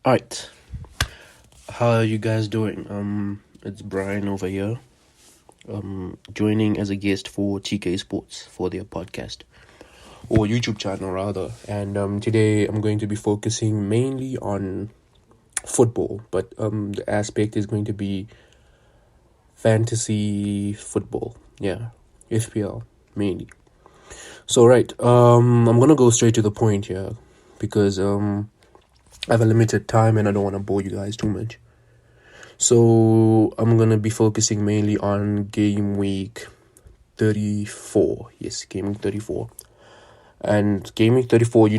Alright, how are you guys doing? It's Brian over here. Joining as a guest for TK Sports for their podcast or YouTube channel rather. And today I'm going to be focusing mainly on football, but the aspect is going to be fantasy football. Yeah, FPL mainly. So I'm gonna go straight to the point here because I have a limited time and I don't want to bore you guys too much. So I'm going to be focusing mainly on Gameweek 34. Yes, Gameweek 34. And Gameweek 34,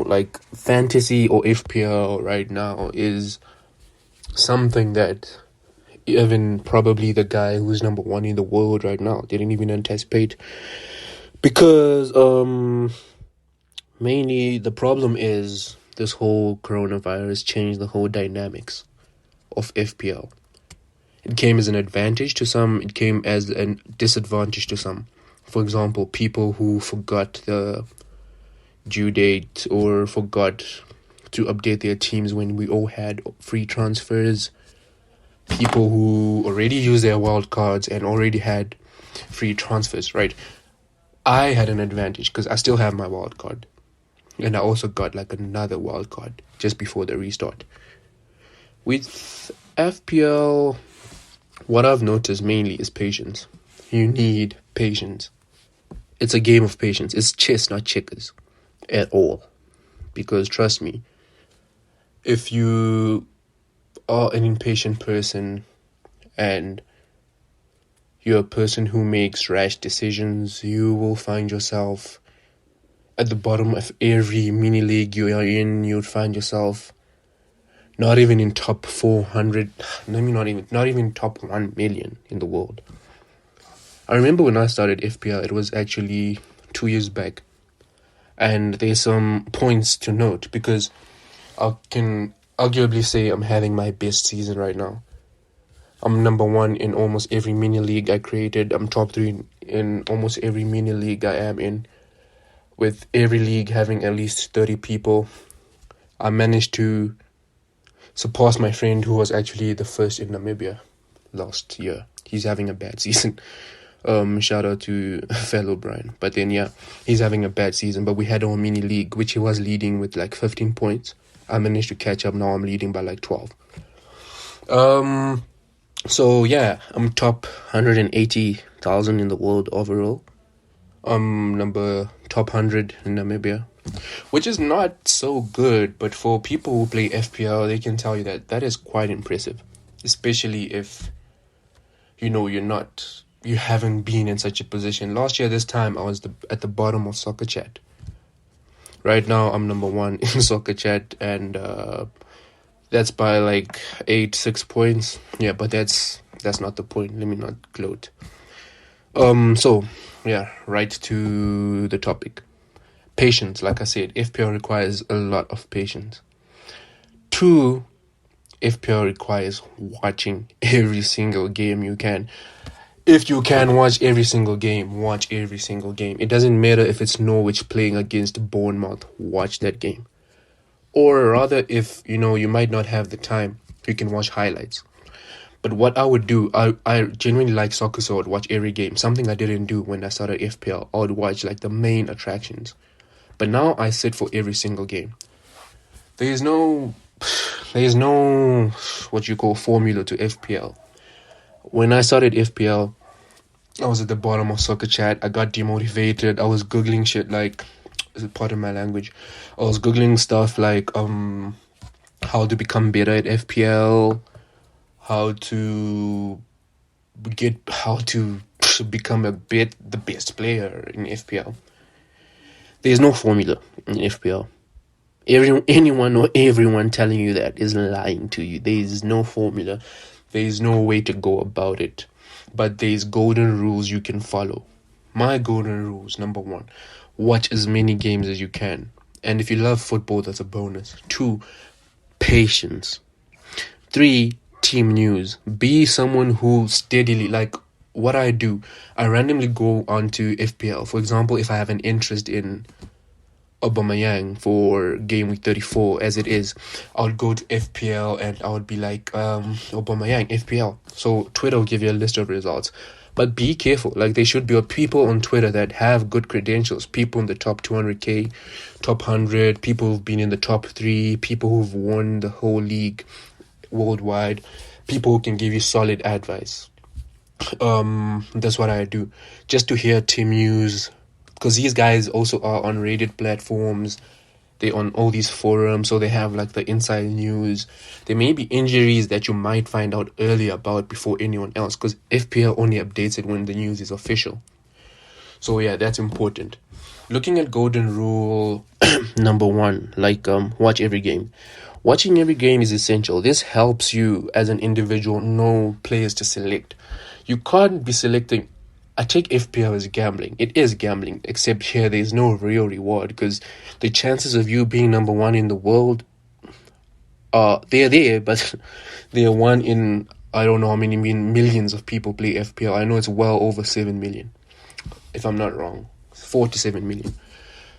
like fantasy or FPL right now is something that even probably the guy who's number one in the world right now didn't even anticipate. Because mainly the problem is this whole coronavirus changed the whole dynamics of FPL. It came as an advantage to some, it came as a disadvantage to some. For example, people who forgot the due date or forgot to update their teams when we all had free transfers. People who already used their wild cards and already had free transfers, right? I had an advantage because I still have my wild card. And I also got like another wild card just before the restart. With FPL, what I've noticed mainly is patience. You need patience. It's a game of patience. It's chess, not checkers at all. Because trust me, if you are an impatient person and you're a person who makes rash decisions, you will find yourself at the bottom of every mini league you are in. You'll find yourself not even in top 400, not even top 1 million in the world. I remember when I started FPL, it was actually 2 years back. And there's some points to note because I can arguably say I'm having my best season right now. I'm number one in almost every mini league I created. I'm top 3 in almost every mini league I am in. With every league having at least 30 people, I managed to surpass my friend who was actually the first in Namibia last year. He's having a bad season. Shout out to fellow Brian. But then, yeah, he's having a bad season. But we had our mini league, which he was leading with like 15 points. I managed to catch up. Now I'm leading by like 12. So, yeah, I'm top 180,000 in the world overall. Number top 100 in Namibia, which is not so good, but for people who play FPL, they can tell you that is quite impressive, especially if you haven't been in such a position. Last year this time I was at the bottom of Soccer Chat. Right now I'm number 1 in Soccer Chat, and that's by like 6 points. Yeah, but that's not the point. Let me not gloat. So yeah, right to the topic. Patience, like I said, FPL requires a lot of patience. 2, FPL requires watching every single game you can. If you can watch every single game, watch every single game. It doesn't matter if it's Norwich playing against Bournemouth, watch that game. Or rather, if you might not have the time, you can watch highlights. But what I would do, I genuinely like soccer, so I would watch every game. Something I didn't do when I started FPL. I would watch like the main attractions. But now I sit for every single game. There's no what you call formula to FPL. When I started FPL, I was at the bottom of Soccer Chat. I got demotivated. I was googling shit like, pardon my language, I was googling stuff like how to become better at FPL, how to become the best player in FPL. There's no formula in FPL. Anyone or everyone telling you that is lying to you. There is no formula. There is no way to go about it. But there's golden rules you can follow. My golden rules, number 1, watch as many games as you can. And if you love football, that's a bonus. 2, patience. 3, team news. Be someone who steadily, like what I do, I randomly go onto FPL. For example, if I have an interest in Aubameyang for game week 34 as it is, I would go to FPL and I would be like, Aubameyang, FPL. So Twitter will give you a list of results. But be careful. Like, there should be people on Twitter that have good credentials. People in the top 200k, top 100, people who've been in the top 3, people who've won the whole league worldwide, people who can give you solid advice. That's what I do. Just to hear team news, because these guys also are on Reddit platforms. They're on all these forums, so they have like the inside news. There may be injuries that you might find out early about before anyone else, because FPL only updates it when the news is official. So yeah, that's important. Looking at golden rule number 1, like watch every game. Watching every game is essential. This helps you as an individual know players to select. You can't be selecting. I take FPL as gambling. It is gambling, except here there's no real reward, because the chances of you being number 1 in the world they're there, but they're 1 in, I don't know how many millions of people play FPL. I know it's well over 7 million, if I'm not wrong, 47 million.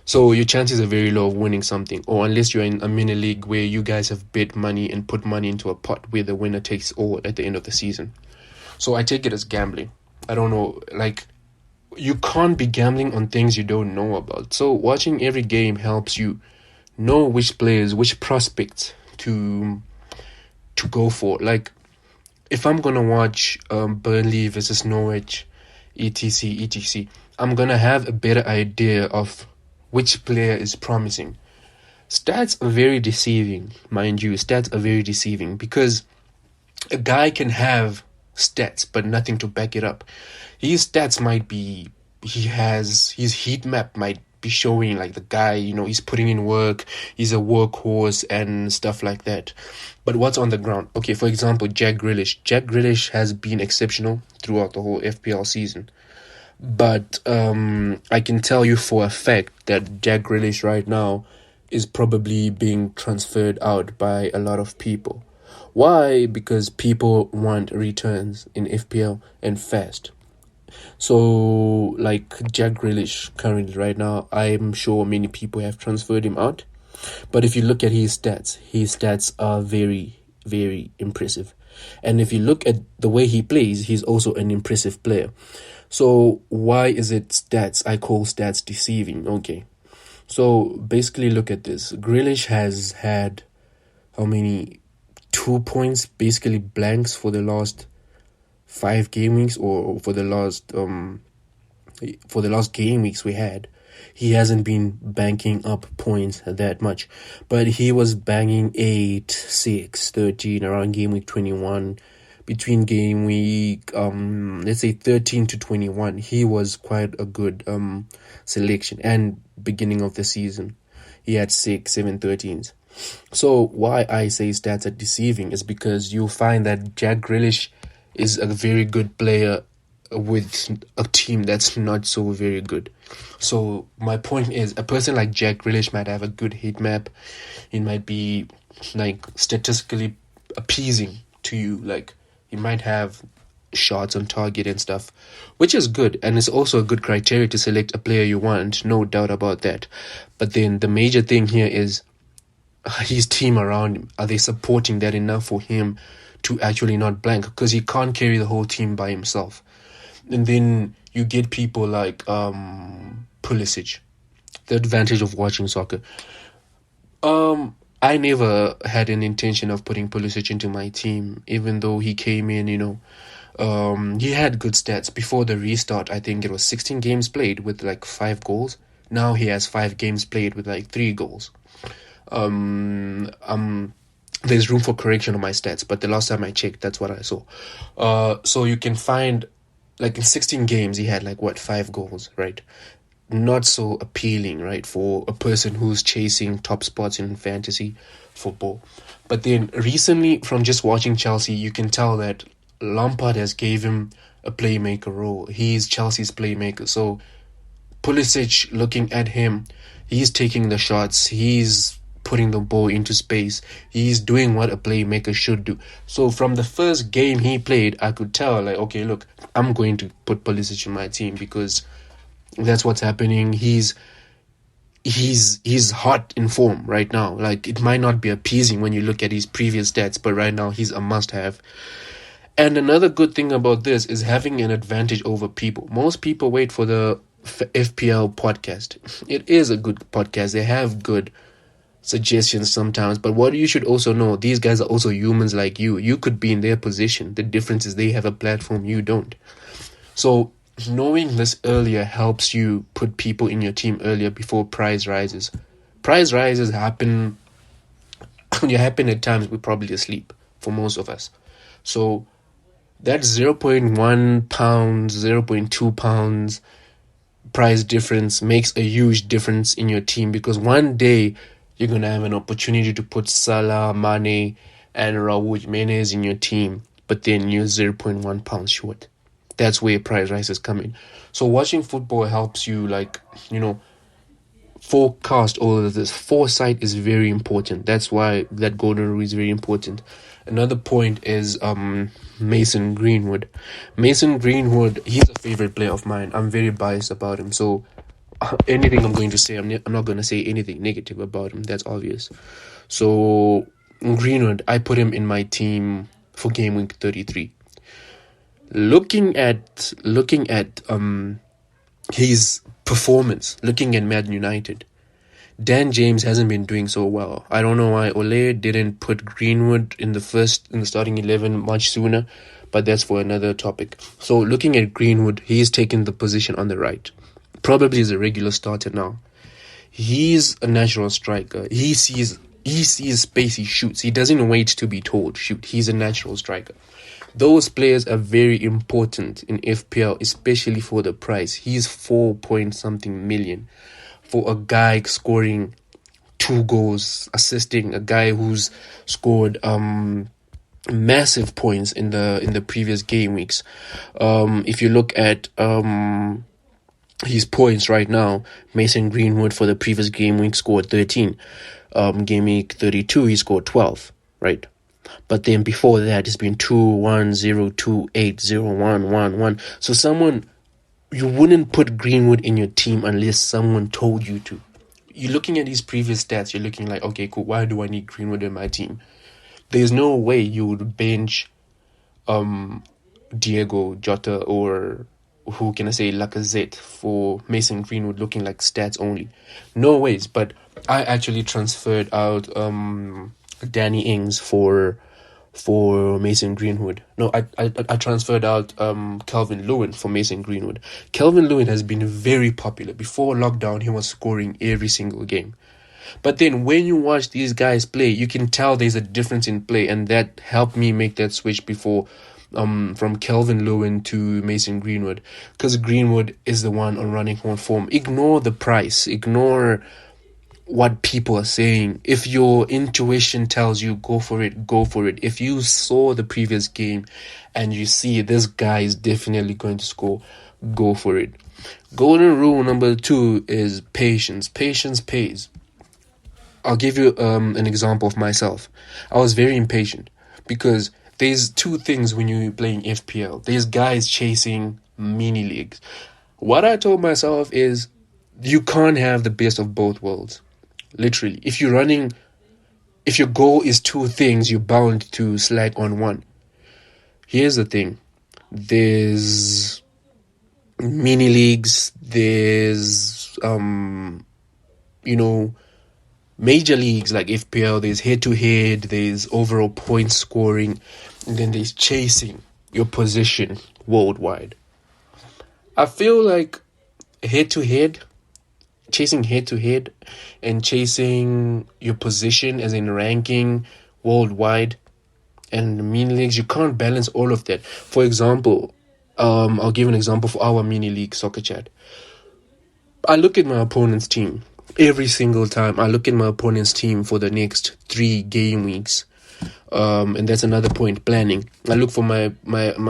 So your chances are very low of winning something, or unless you're in a mini league where you guys have bet money and put money into a pot where the winner takes all at the end of the season. So I take it as gambling. I don't know, like, you can't be gambling on things you don't know about. So watching every game helps you know which players, which prospects to go for. Like, if I'm gonna watch Burnley versus Norwich, etc, I'm gonna have a better idea of which player is promising. Stats are very deceiving, mind you. Stats are very deceiving, because a guy can have stats but nothing to back it up. His stats might be, his heat map might be showing like the guy, he's putting in work, he's a workhorse and stuff like that. But what's on the ground? Okay, for example, Jack Grealish has been exceptional throughout the whole FPL season. But I can tell you for a fact that Jack Grealish right now is probably being transferred out by a lot of people. Why? Because people want returns in FPL and fast. So, like Jack Grealish currently right now, I'm sure many people have transferred him out. But if you look at his stats are very, very impressive. And if you look at the way he plays, he's also an impressive player. So why is it stats? I call stats deceiving. Okay. So basically look at this. Grealish has had how many? 2 points, basically blanks, for the last 5 game weeks, or for the last game weeks we had. He hasn't been banking up points that much, but he was banging 8, 6, 13 around game week 21. Between game week, let's say 13 to 21, he was quite a good selection. And beginning of the season, he had 6, 7, 13s. So why I say stats are deceiving is because you'll find that Jack Grealish is a very good player with a team that's not so very good. So my point is, a person like Jack Grealish might have a good heat map. It might be like statistically appeasing to you. Like, he might have shots on target and stuff, which is good, and it's also a good criteria to select a player you want, no doubt about that. But then the major thing here is his team around him. Are they supporting that enough for him to actually not blank? Because he can't carry the whole team by himself. And then you get people like Pulisic. The advantage of watching soccer. I never had an intention of putting Pulisic into my team, even though he came in, he had good stats. Before the restart, I think it was 16 games played with like 5 goals. Now he has 5 games played with like 3 goals. There's room for correction on my stats, but the last time I checked, that's what I saw. So you can find, like, in 16 games, he had like 5 goals, right? Not so appealing, right, for a person who's chasing top spots in fantasy football. But then recently, from just watching Chelsea, you can tell that Lampard has gave him a playmaker role. He's Chelsea's playmaker. So Pulisic, looking at him, he's taking the shots, he's putting the ball into space, he's doing what a playmaker should do. So from the first game he played, I could tell, like, okay, look, I'm going to put Pulisic in my team because that's what's happening. He's he's hot in form right now. Like, it might not be appeasing when you look at his previous stats, but right now he's a must-have. And another good thing about this is having an advantage over people. Most people wait for the FPL podcast. It is a good podcast. They have good suggestions sometimes, but what you should also know, these guys are also humans like you. You could be in their position. The difference is they have a platform, you don't. So knowing this earlier helps you put people in your team earlier before price rises. Price rises happen at times we're probably asleep for most of us. So that 0.1 pounds, 0.2 pounds price difference makes a huge difference in your team, because one day you're going to have an opportunity to put Salah, Mane, and Raul Jimenez in your team, but then you're 0.1 pounds short. That's where price rises come in. So watching football helps you, like, forecast all of this. Foresight is very important. That's why that golden rule is very important. Another point is Mason Greenwood. Mason Greenwood, he's a favorite player of mine. I'm very biased about him. So anything I'm going to say, I'm not going to say anything negative about him. That's obvious. So Greenwood, I put him in my team for Gameweek 33. Looking at his performance, looking at Man United, Dan James hasn't been doing so well. I don't know why Ole didn't put Greenwood in the starting 11 much sooner, but that's for another topic. So looking at Greenwood, he's taken the position on the right. Probably is a regular starter now. He's a natural striker. He sees space, he shoots. He doesn't wait to be told, shoot. He's a natural striker. Those players are very important in FPL, especially for the price. He's 4 point something million for a guy scoring 2 goals, assisting a guy who's scored massive points in the previous game weeks. If you look at his points right now, Mason Greenwood for the previous game week scored 13. Game week 32, he scored 12, right? But then before that, it's been 2-1, 0-2, 8-0, 1-1. So you wouldn't put Greenwood in your team unless someone told you to. You're looking at his previous stats, you're looking like, okay, cool, why do I need Greenwood in my team? There's no way you would bench Diego Jota or who can I say, Lacazette for Mason Greenwood looking like stats only. No ways, but I actually transferred out Danny Ings for Mason Greenwood. No, I transferred out Calvin Lewin for Mason Greenwood. Calvin Lewin has been very popular. Before lockdown, he was scoring every single game. But then when you watch these guys play, you can tell there's a difference in play, and that helped me make that switch before from Calvin Lewin to Mason Greenwood, because Greenwood is the one on running on form. Ignore the price. Ignore what people are saying. If your intuition tells you go for it, go for it. If you saw the previous game and you see this guy is definitely going to score, go for it. Golden rule number 2 is patience. Patience pays. I'll give you an example of myself. I was very impatient because there's 2 things when you're playing FPL. There's guys chasing mini leagues. What I told myself is you can't have the best of both worlds. Literally, if your goal is 2 things, you're bound to slack on one. Here's the thing. There's mini leagues, there's major leagues like FPL, there's head-to-head, there's overall point scoring, and then there's chasing your position worldwide. I feel like chasing head-to-head and chasing your position as in ranking worldwide and mini leagues, you can't balance all of that. For example, I'll give an example for our mini league soccer chat. I look at my opponent's team. Every single time I look at my opponent's team for the next 3 game weeks. And that's another point, planning. I look for my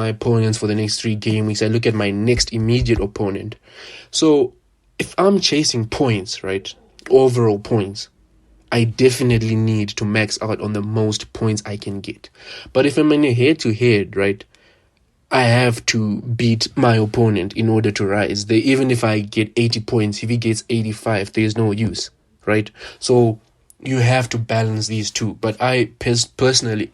opponents for the next 3 game weeks. I look at my next immediate opponent. So if I'm chasing points, right, overall points, I definitely need to max out on the most points I can get. But if I'm in a head-to-head, right, I have to beat my opponent in order to rise. Even if I get 80 points, if he gets 85, there's no use, right? So you have to balance these two. But I personally,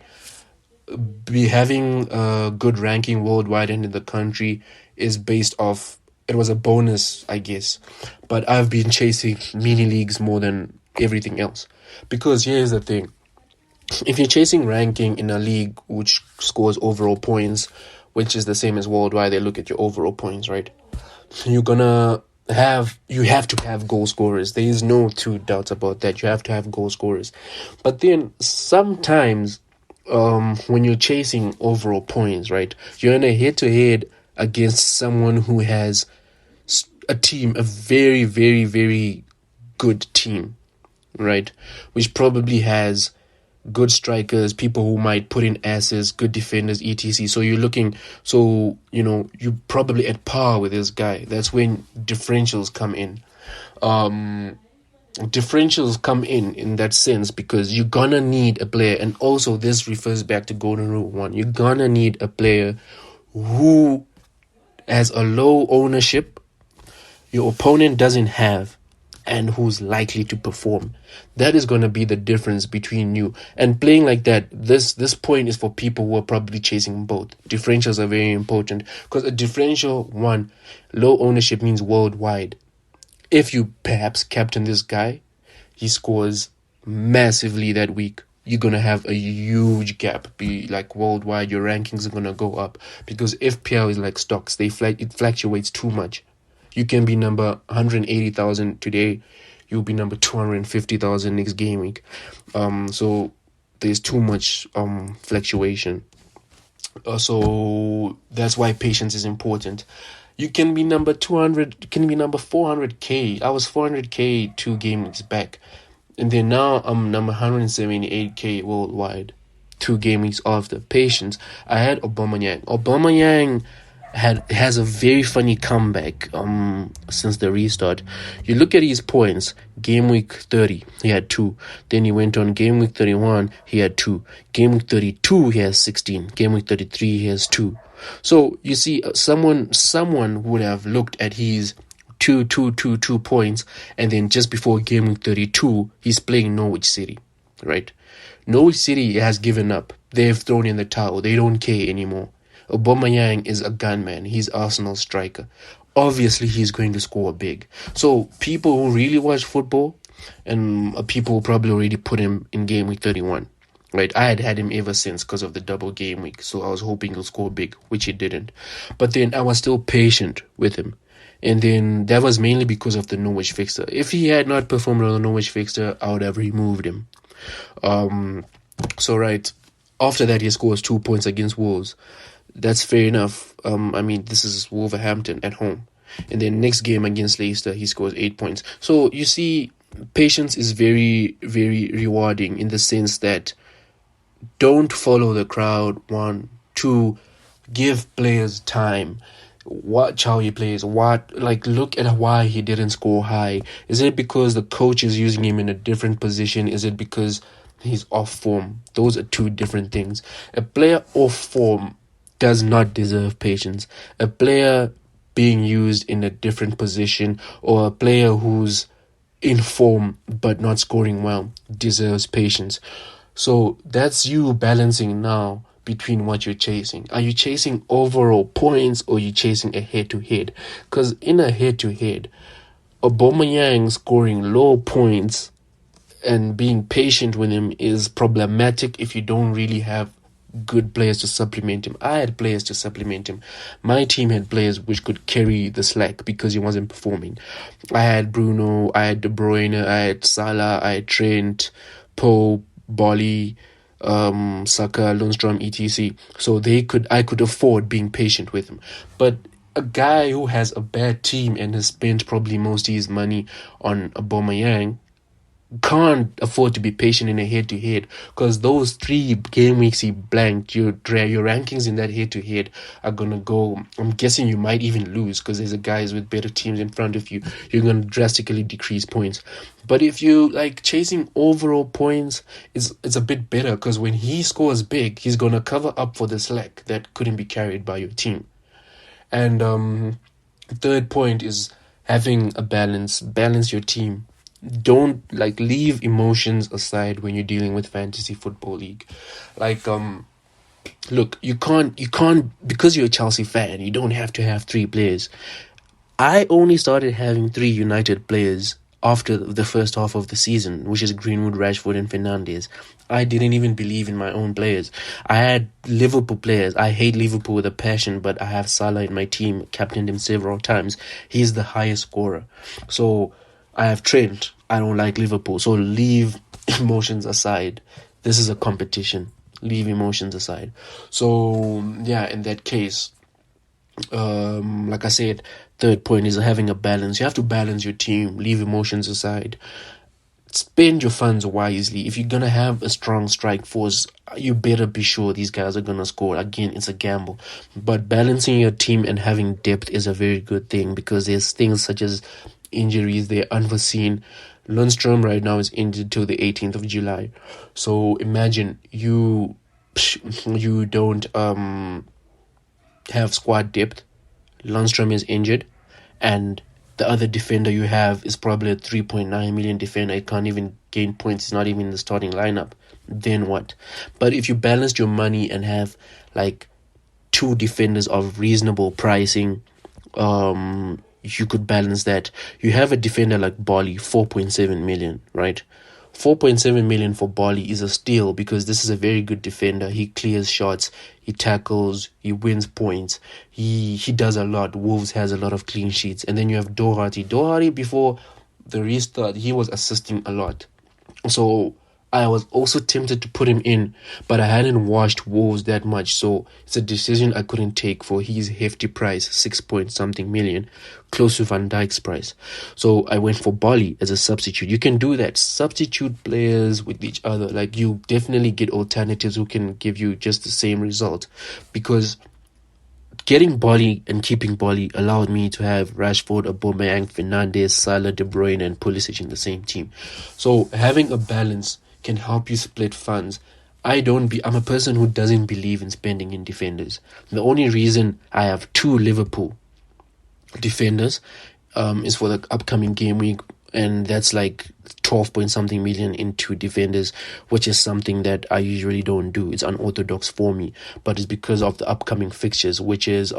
be having a good ranking worldwide and in the country is based off, it was a bonus, I guess. But I've been chasing mini leagues more than everything else. Because here's the thing. If you're chasing ranking in a league which scores overall points, which is the same as worldwide, they look at your overall points, right? You have to have goal scorers. There is no two doubts about that. You have to have goal scorers. But then sometimes when you're chasing overall points, right, you're in a head-to-head against someone who has a team, a very, very, very good team, right, which probably has good strikers, people who might put in asses, good defenders, etc. So you're probably at par with this guy. That's when differentials come in. Differentials come in that sense because you're gonna need a player, and also this refers back to golden rule 1. You're gonna need a player who has a low ownership, your opponent doesn't have, and who's likely to perform. That is going to be the difference between you. And playing like that, this point is for people who are probably chasing both. Differentials are very important because a differential 1, low ownership means worldwide. If you perhaps captain this guy, he scores massively that week, you're going to have a huge gap. Be like worldwide, your rankings are going to go up because FPL is like stocks. It fluctuates too much. You can be number 180,000 today. You'll be number 250,000 next game week. So there's too much fluctuation. So that's why patience is important. You can be number 200, can be number 400k. I was 400k 2 game weeks back. And then now I'm number 178k worldwide 2 game weeks after. Patience. I had Aubameyang. Aubameyang has a very funny comeback since the restart. You look at his points. Game week 30, he had 2. Then he went on game week 31, he had 2. Game week 32, he has 16. Game week 33, he has 2. So you see, someone would have looked at his 2 points, and then just before game week 32, he's playing Norwich City, right? Norwich City has given up. They've thrown in the towel. They don't care anymore. Aubameyang is a gunman. He's Arsenal's striker. Obviously, he's going to score big. So people who really watch football and people who probably already put him in game week 31, right? I had him ever since because of the double game week. So I was hoping he'll score big, which he didn't. But then I was still patient with him. And then that was mainly because of the Norwich fixture. If he had not performed on the Norwich fixture, I would have removed him. So right after that, he scores 2 points against Wolves. That's fair enough. This is Wolverhampton at home. And then next game against Leicester, he scores 8 points. So you see, patience is very, very rewarding in the sense that don't follow the crowd. 1, 2, give players time. Watch how he plays. Look at why he didn't score high. Is it because the coach is using him in a different position? Is it because he's off form? Those are 2 different things. A player off form does not deserve patience. A player being used in a different position or a player who's in form but not scoring well deserves patience. So that's you balancing now between what you're chasing. Are you chasing overall points or are you chasing a head-to-head? Because in a head-to-head, Aubameyang scoring low points and being patient with him is problematic if you don't really have good players to supplement him. I had players to supplement him. My team had players which could carry the slack because he wasn't performing. I had Bruno, I had De Bruyne, I had Salah, I had Trent, Pope, Bolly, Saka, Lundstrom, etc. So I could afford being patient with him. But a guy who has a bad team and has spent probably most of his money on Aubameyang, can't afford to be patient in a head-to-head, because those 3 game weeks he blanked, your rankings in that head-to-head are gonna go. I'm guessing you might even lose, because there's guys with better teams in front of you. You're gonna drastically decrease points. But if you like chasing overall points, it's a bit better, because when he scores big, he's gonna cover up for the slack that couldn't be carried by your team. And third point is having a balance your team. Don't like leave emotions aside when you're dealing with fantasy football league. Like look, you can't because you're a Chelsea fan, you don't have to have 3 players. I only started having 3 United players after the first half of the season, which is Greenwood, Rashford, and Fernandes. I didn't even believe in my own players. I had Liverpool players. I hate Liverpool with a passion, but I have Salah in my team, captained him several times. He's the highest scorer. So I have Trent. I don't like Liverpool. So leave emotions aside. This is a competition. Leave emotions aside. So yeah, in that case, like I said, third point is having a balance. You have to balance your team, leave emotions aside, spend your funds wisely. If you're gonna have a strong strike force, you better be sure these guys are gonna score. Again, it's a gamble, but balancing your team and having depth is a very good thing, because there's things such as injuries, they're unforeseen. Lundstrom right now is injured till the 18th of July. So imagine you don't have squad depth. Lundstrom is injured, and the other defender you have is probably a 3.9 million defender. It can't even gain points. It's not even in the starting lineup. Then what? But if you balance your money and have like 2 defenders of reasonable pricing, you could balance that. You have a defender like Bali, 4.7 million, right? 4.7 million for Bali is a steal, because this is a very good defender. He clears shots, he tackles, he wins points, he does a lot. Wolves has a lot of clean sheets. And then you have Doherty before the restart, he was assisting a lot. So I was also tempted to put him in, but I hadn't watched Wolves that much, so it's a decision I couldn't take for his hefty price, 6 point something million, close to Van Dijk's price. So I went for Bali as a substitute. You can do that. Substitute players with each other. Like, you definitely get alternatives who can give you just the same result, because getting Bali and keeping Bali allowed me to have Rashford, Aubameyang, Fernandes, Salah, De Bruyne, and Pulisic in the same team. So having a balance can help you split funds. I'm a person who doesn't believe in spending in defenders. The only reason I have 2 Liverpool defenders is for the upcoming game week, and that's like 12 point something million in 2 defenders, which is something that I usually don't do. It's unorthodox for me, but it's because of the upcoming fixtures, which is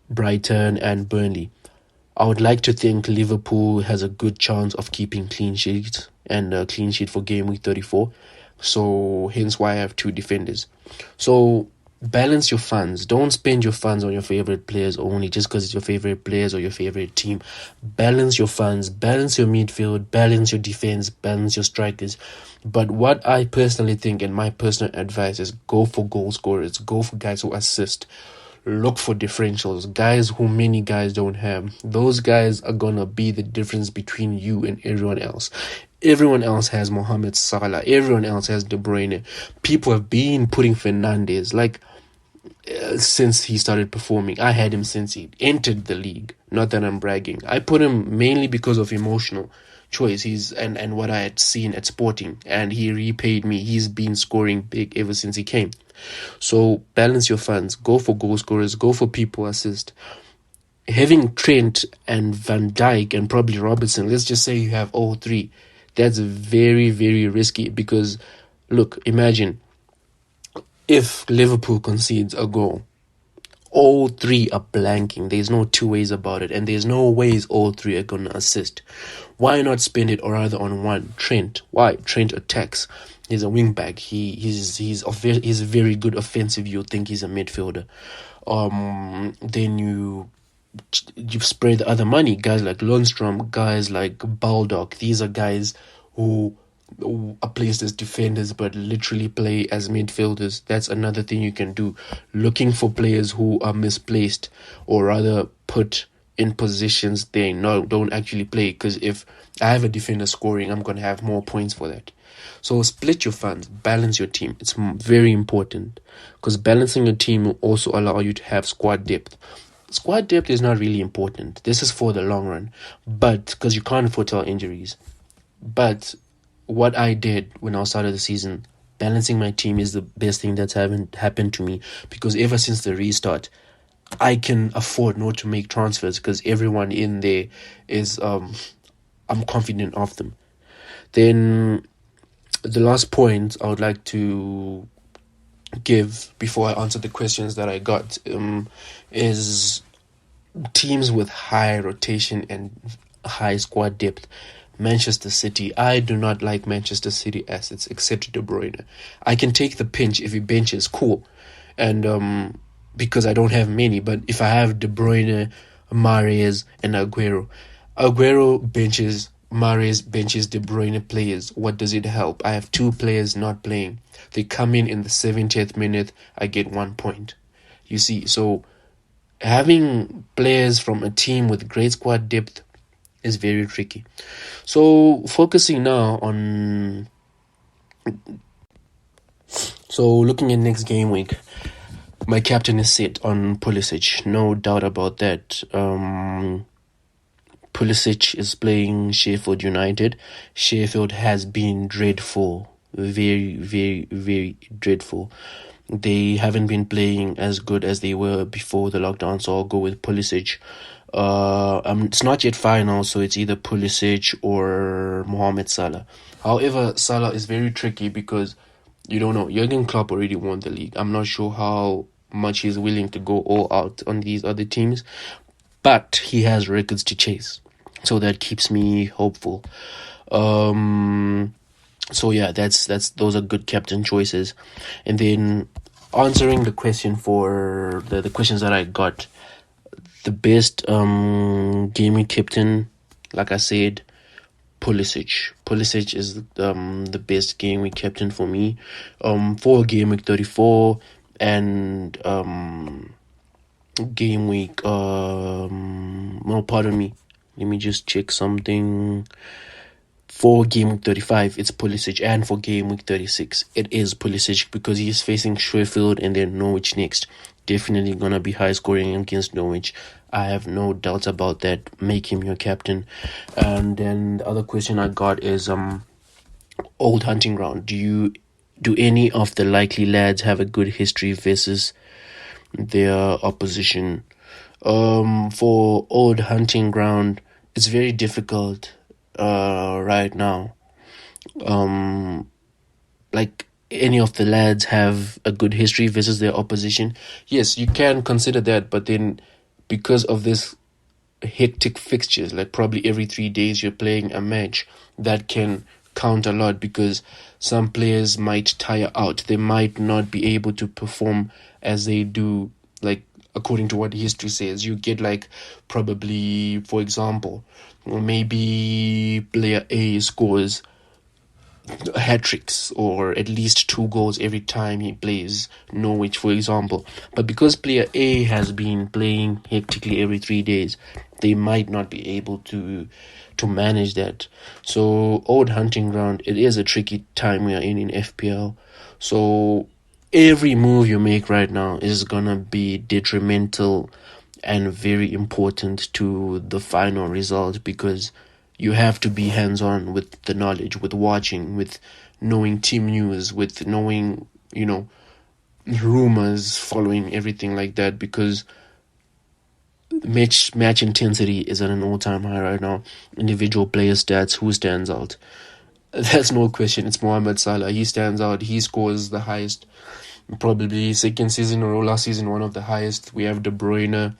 Brighton and Burnley. I would like to think Liverpool has a good chance of keeping clean sheets, and a clean sheet for game week 34. So hence why I have 2 defenders. So balance your funds. Don't spend your funds on your favorite players only just because it's your favorite players or your favorite team. Balance your funds, balance your midfield, balance your defense, balance your strikers. But what I personally think, and my personal advice, is go for goal scorers, go for guys who assist. Look for differentials, guys who many guys don't have. Those guys are gonna be the difference between you and everyone else. Everyone else has Mohamed Salah. Everyone else has De Bruyne. People have been putting Fernandes since he started performing. I had him since he entered the league. Not that I'm bragging. I put him mainly because of emotional choice. And what I had seen at Sporting, and he repaid me. He's been scoring big ever since he came. So balance your funds. Go for goal scorers. Go for people assist. Having Trent and Van Dijk and probably Robertson, let's just say you have all 3. That's very, very risky, because look, imagine if Liverpool concedes a goal, all 3 are blanking. There's no 2 ways about it, and there's no ways all 3 are gonna assist. Why not spend it, or rather on one? Trent. Why? Trent attacks. He's a wing back. He's a very good offensive. You'll think he's a midfielder. Then you spread the other money. Guys like Lundstrom, guys like Baldock. These are guys who are placed as defenders but literally play as midfielders. That's another thing you can do. Looking for players who are misplaced, or rather put in positions they don't actually play. Because if I have a defender scoring, I'm going to have more points for that. So split your funds, balance your team. It's very important, because balancing your team will also allow you to have squad depth. Squad depth is not really important. This is for the long run, but because you can't foretell injuries. But what I did when I started the season, balancing my team is the best thing that's happened to me, because ever since the restart, I can afford not to make transfers because everyone in there is I'm confident of them. Then the last point I would like to give before I answer the questions that I got is teams with high rotation and high squad depth. Manchester City. I do not like Manchester City assets except De Bruyne. I can take the pinch if he benches, cool. And because I don't have many, but if I have De Bruyne, Mahrez, and Aguero benches, Mahrez benches, De Bruyne players. What does it help? I have two players not playing. They come in the 70th minute, I get 1 point. You see, so having players from a team with great squad depth is very tricky. So focusing now on looking at next game week, my captain is set on Pulisic, no doubt about that. Pulisic is playing Sheffield United. Sheffield has been dreadful, very, very, very dreadful. They haven't been playing as good as they were before the lockdown, so I'll go with Pulisic. It's not yet final, so it's either Pulisic or Mohamed Salah. However, Salah is very tricky because you don't know. Jurgen Klopp already won the league. I'm not sure how much he's willing to go all out on these other teams, but he has records to chase, so that keeps me hopeful. So yeah, that's those are good captain choices. And then answering the question for the questions that I got, the best gaming captain, like I said, Pulisic. Pulisic is the best game week captain for me. For game week 34 and game week no, pardon me. Let me just check something. For game week 35, it's Pulisic, and for game week 36, it is Pulisic because he is facing Sheffield and then Norwich next. Definitely gonna be high scoring against Norwich. I have no doubts about that. Make him your captain. And then the other question I got is old hunting ground. Do any of the likely lads have a good history versus their opposition? For old hunting ground, it's very difficult right now. Like any of the lads have a good history versus their opposition. Yes, you can consider that, but then because of this hectic fixtures, like probably every 3 days you're playing a match, that can count a lot because some players might tire out. They might not be able to perform as they do, like according to what history says. You get like probably, for example, maybe player A scores hat-tricks or at least 2 goals every time he plays Norwich, for example. But because player A has been playing hectically every 3 days, they might not be able to manage that. So old hunting ground, it is a tricky time we are in FPL. So every move you make right now is gonna be detrimental and very important to the final result, because you have to be hands-on with the knowledge, with watching, with knowing team news, with knowing, rumors, following everything like that, because match intensity is at an all-time high right now. Individual player stats, who stands out? That's no question. It's Mohamed Salah. He stands out. He scores the highest, probably second season or last season, one of the highest. We have De Bruyne.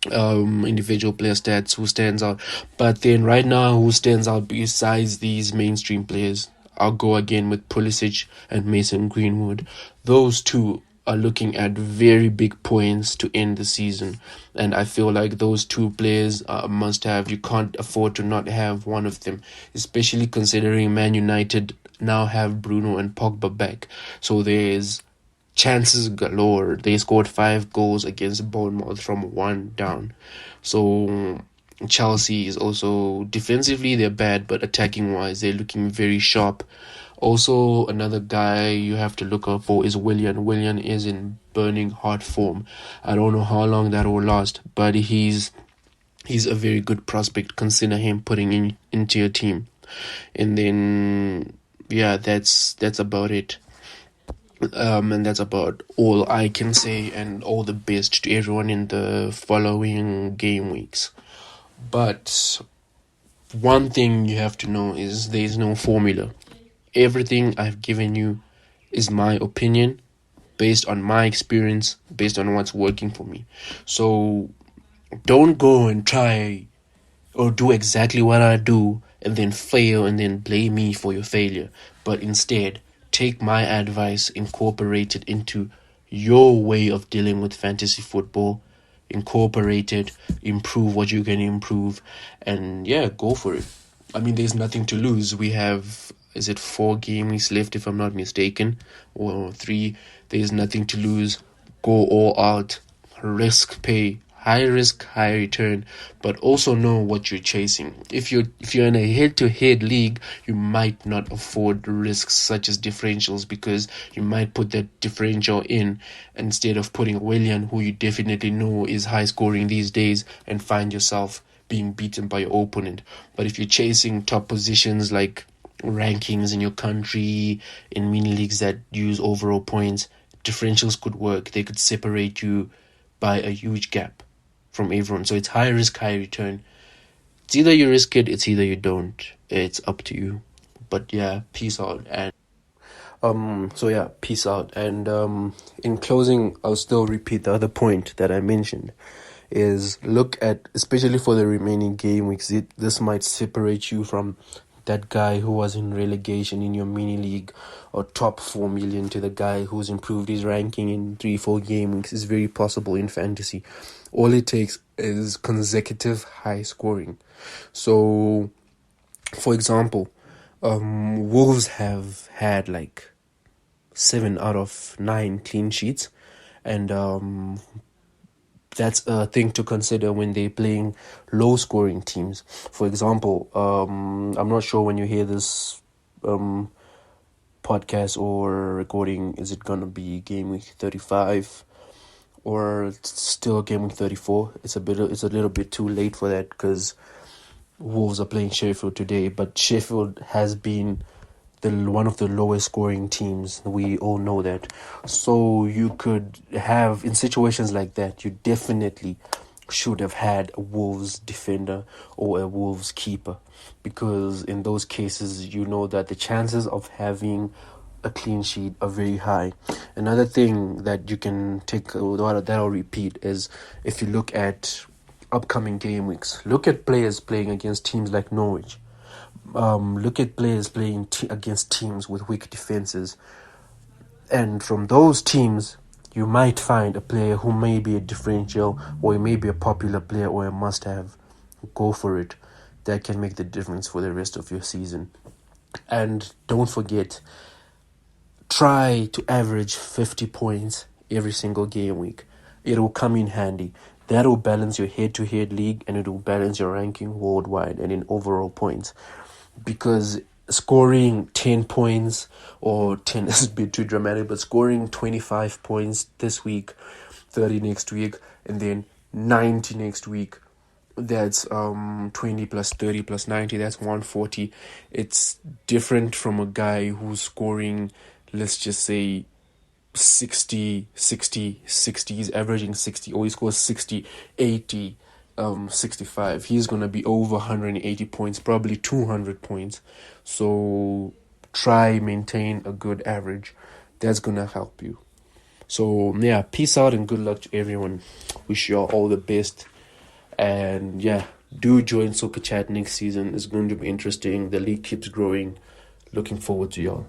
Individual player stats, who stands out. But then right now, who stands out besides these mainstream players? I'll go again with Pulisic and Mason Greenwood. Those two are looking at very big points to end the season, and I feel like those two players are a must-have. You can't afford to not have one of them, especially considering Man United now have Bruno and Pogba back. So there's chances galore. They scored 5 goals against Bournemouth from 1 down. So Chelsea is also defensively they're bad, but attacking wise they're looking very sharp. Also, another guy you have to look out for is Willian. Willian is in burning hot form. I don't know how long that will last, but he's a very good prospect. Consider him putting into your team. And then yeah, that's about it. And that's about all I can say, and all the best to everyone in the following game weeks. But one thing you have to know is there is no formula. Everything I've given you is my opinion, based on my experience, based on what's working for me. So don't go and try or do exactly what I do and then fail and then blame me for your failure. But instead, take my advice, incorporate it into your way of dealing with fantasy football, incorporate it, improve what you can improve, and yeah, go for it. I mean, there's nothing to lose. We have, is it 4 games left if I'm not mistaken, or 3? There's nothing to lose. Go all out, risk pay, high risk, high return, but also know what you're chasing. If you're in a head-to-head league, you might not afford risks such as differentials, because you might put that differential in instead of putting Willian, who you definitely know is high scoring these days, and find yourself being beaten by your opponent. But if you're chasing top positions like rankings in your country, in mini leagues that use overall points, differentials could work. They could separate you by a huge gap from everyone. So it's high risk, high return. It's either you risk it, it's either you don't. It's up to you. But yeah, peace out. And peace out. And in closing, I'll still repeat the other point that I mentioned, is look at, especially for the remaining game weeks, this might separate you from that guy who was in relegation in your mini league, or top 4 million, to the guy who's improved his ranking in 3-4 game weeks. Is very possible in fantasy. All it takes is consecutive high scoring. So, for example, Wolves have had like 7 out of 9 clean sheets, and that's a thing to consider when they're playing low-scoring teams. For example, I'm not sure when you hear this podcast or recording, is it gonna be game week 35 or still game week 34? It's a little bit too late for that, because Wolves are playing Sheffield today, but Sheffield has been one of the lowest scoring teams. We all know that. So you could have, in situations like that, you definitely should have had a Wolves defender or a Wolves keeper, because in those cases you know that the chances of having a clean sheet are very high. Another thing that you can take, that I'll repeat, is if you look at upcoming game weeks, look at players playing against teams like Norwich. Look at players playing against teams with weak defenses, and from those teams you might find a player who may be a differential, or he may be a popular player, or a must-have. Go for it. That can make the difference for the rest of your season. And don't forget, try to average 50 points every single game week. It will come in handy. That will balance your head-to-head league, and it will balance your ranking worldwide and in overall points. Because scoring 10 points, or 10 is a bit too dramatic, but scoring 25 points this week, 30 next week, and then 90 next week, that's 20 plus 30 plus 90, that's 140. It's different from a guy who's scoring, let's just say, 60, he's averaging 60, or he scores 60, 80, 65. He's going to be over 180 points, probably 200 points. So try maintain a good average. That's going to help you. So yeah, peace out and good luck to everyone. Wish you all the best. And yeah, do join Soccer Chat next season. It's going to be interesting. The league keeps growing. Looking forward to y'all.